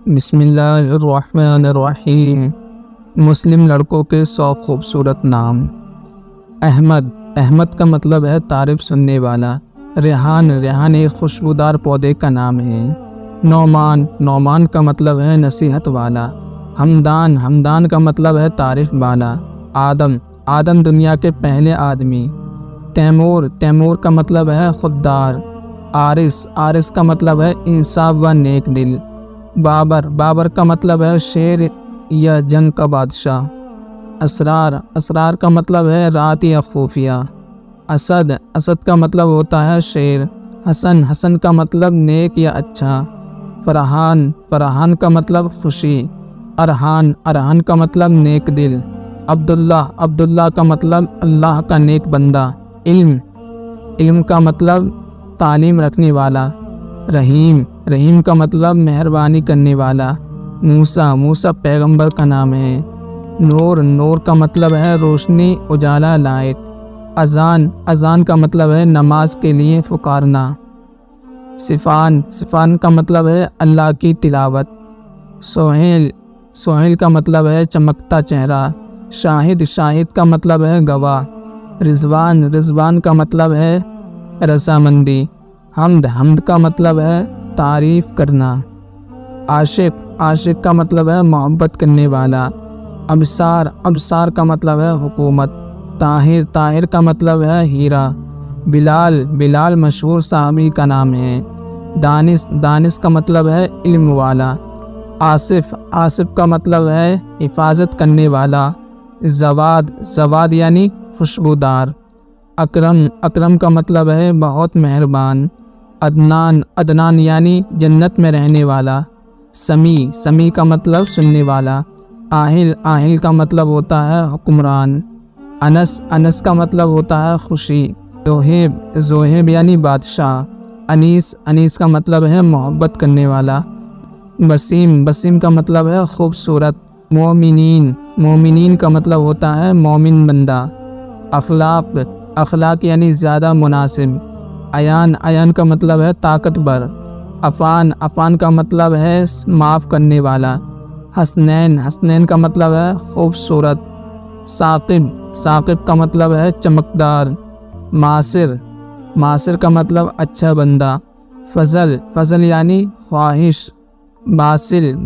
بسم اللہ الرحمن الرحیم۔ مسلم لڑکوں کے 100 خوبصورت نام۔ احمد کا مطلب ہے تعریف سننے والا۔ ریحان ایک خوشبودار پودے کا نام ہے۔ نعمان کا مطلب ہے نصیحت والا۔ ہمدان کا مطلب ہے تعریف والا۔ آدم دنیا کے پہلے آدمی۔ تیمور کا مطلب ہے خوددار۔ آرس کا مطلب ہے انصاف و نیک دل۔ بابر کا مطلب ہے شیر یا جنگ کا بادشاہ۔ اسرار کا مطلب ہے رات یا خفیہ۔ اسد کا مطلب ہوتا ہے شیر۔ حسن کا مطلب نیک یا اچھا۔ فرحان کا مطلب خوشی۔ ارحان کا مطلب نیک دل۔ عبداللہ کا مطلب اللہ کا نیک بندہ۔ علم کا مطلب تعلیم رکھنے والا۔ رحیم کا مطلب مہربانی کرنے والا۔ موسیٰ پیغمبر کا نام ہے۔ نور کا مطلب ہے روشنی، اجالا، لائٹ۔ اذان کا مطلب ہے نماز کے لیے پکارنا۔ صفان کا مطلب ہے اللہ کی تلاوت۔ سہیل کا مطلب ہے چمکتا چہرہ۔ شاہد کا مطلب ہے گواہ۔ رضوان کا مطلب ہے رضامندی۔ حمد کا مطلب ہے تعریف کرنا۔ عاشق کا مطلب ہے محبت کرنے والا۔ ابصار کا مطلب ہے حکومت۔ طاہر کا مطلب ہے ہیرا۔ بلال مشہور صحابی کا نام ہے۔ دانش کا مطلب ہے علم والا۔ آصف کا مطلب ہے حفاظت کرنے والا۔ زواد یعنی خوشبودار۔ اکرم کا مطلب ہے بہت مہربان۔ عدنان یعنی جنت میں رہنے والا۔ سمیع کا مطلب سننے والا۔ آہل کا مطلب ہوتا ہے حکمران۔ انس کا مطلب ہوتا ہے خوشی۔ زوہیب یعنی بادشاہ۔ انیس کا مطلب ہے محبت کرنے والا۔ بسیم کا مطلب ہے خوبصورت۔ مومنین کا مطلب ہوتا ہے مومن بندہ۔ اخلاق یعنی زیادہ مناسب۔ ایان کا مطلب ہے طاقتور۔ عفان کا مطلب ہے معاف کرنے والا۔ حسنین کا مطلب ہے خوبصورت۔ ثاقب کا مطلب ہے چمکدار۔ معاصر کا مطلب اچھا بندہ۔ فضل یعنی خواہش۔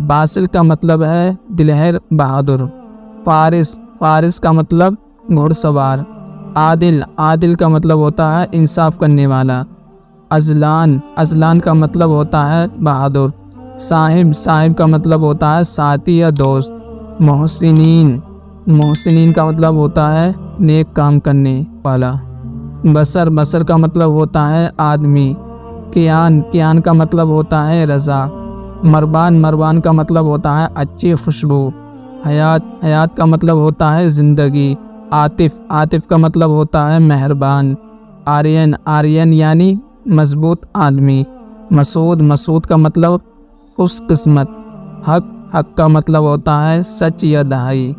باسل کا مطلب ہے دلہر بہادر۔ فارس کا مطلب گھڑ سوار۔ عادل کا مطلب ہوتا ہے انصاف کرنے والا۔ ازلان کا مطلب ہوتا ہے بہادر۔ صاحب کا مطلب ہوتا ہے ساتھی یا دوست۔ محسنین کا مطلب ہوتا ہے نیک کام کرنے والا۔ بصر کا مطلب ہوتا ہے آدمی۔ کیان کا مطلب ہوتا ہے رضا۔ مروان کا مطلب ہوتا ہے اچھی خوشبو۔ حیات کا مطلب ہوتا ہے زندگی۔ عاطف کا مطلب ہوتا ہے مہربان۔ آرین یعنی مضبوط آدمی۔ مسعود کا مطلب خوش قسمت۔ حق کا مطلب ہوتا ہے سچ یا دہائی۔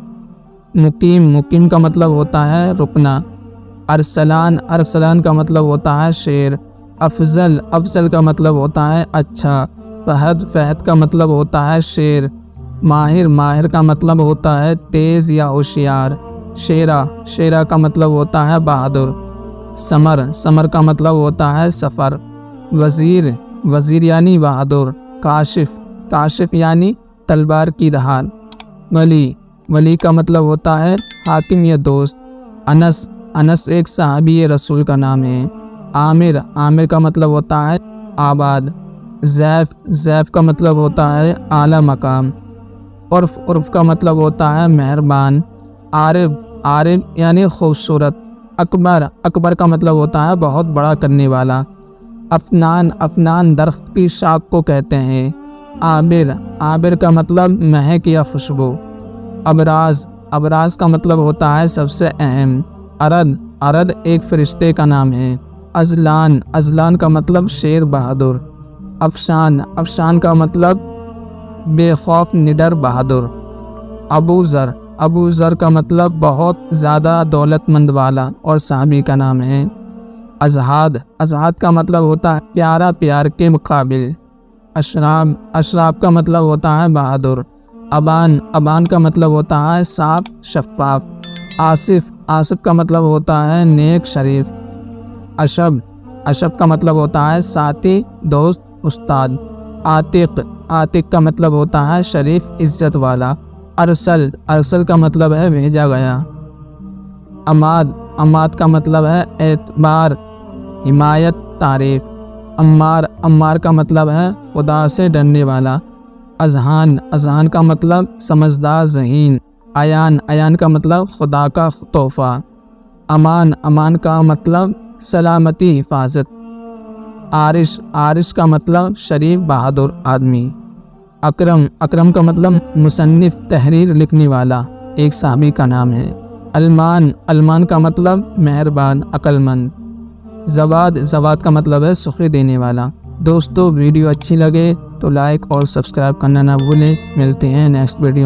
مقیم کا مطلب ہوتا ہے رکنا۔ ارسلان کا مطلب ہوتا ہے شیر۔ افضل کا مطلب ہوتا ہے اچھا۔ فہد کا مطلب ہوتا ہے شیر۔ ماہر کا مطلب ہوتا ہے تیز یا ہوشیار۔ شیرا کا مطلب ہوتا ہے بہادر۔ سمر کا مطلب ہوتا ہے سفر۔ وزیر یعنی بہادر۔ کاشف یعنی تلوار کی دھار۔ ولی کا مطلب ہوتا ہے حاکم یا دوست۔ انس ایک صحابی رسول کا نام ہے۔ عامر کا مطلب ہوتا ہے آباد۔ زیف کا مطلب ہوتا ہے اعلیٰ مقام۔ عرف کا مطلب ہوتا ہے مہربان۔ عارب یعنی خوبصورت۔ اکبر کا مطلب ہوتا ہے بہت بڑا کرنے والا۔ افنان درخت کی شاخ کو کہتے ہیں۔ عابر کا مطلب مہک یا خوشبو۔ ابراز کا مطلب ہوتا ہے سب سے اہم۔ ارد ایک فرشتے کا نام ہے۔ ازلان کا مطلب شیر بہادر۔ افشان کا مطلب بے خوف نڈر بہادر۔ ابو ذر کا مطلب بہت زیادہ دولت مند والا اور صحابی کا نام ہے۔ ازہاد کا مطلب ہوتا ہے پیارا پیار کے مقابل۔ اشراب، اشراب کا مطلب ہوتا ہے بہادر۔ ابان، ابان کا مطلب ہوتا ہے صاف شفاف۔ آصف، آصف کا مطلب ہوتا ہے نیک شریف۔ اشب، اشب کا مطلب ہوتا ہے ساتھی دوست استاد۔ عاتق، عاتق کا مطلب ہوتا ہے شریف عزت والا۔ ارسل، ارسل کا مطلب ہے بھیجا گیا۔ اماد، اماد کا مطلب ہے اعتبار حمایت تعریف۔ عمار، عمار کا مطلب ہے خدا سے ڈرنے والا۔ اذہان، اذہان کا مطلب سمجھدار ذہین۔ ایان، ایان کا مطلب خدا کا تحفہ۔ امان، امان کا مطلب سلامتی حفاظت۔ عارش، عارش کا مطلب شریف بہادر آدمی۔ اکرم، اکرم کا مطلب مصنف تحریر لکھنے والا، ایک صحابی کا نام ہے۔ المان، المان کا مطلب مہربان عقل مند۔ زواد، زواد کا مطلب ہے سخی دینے والا۔ دوستو ویڈیو اچھی لگے تو لائک اور سبسکرائب کرنا نہ بھولیں۔ ملتے ہیں نیکسٹ ویڈیو۔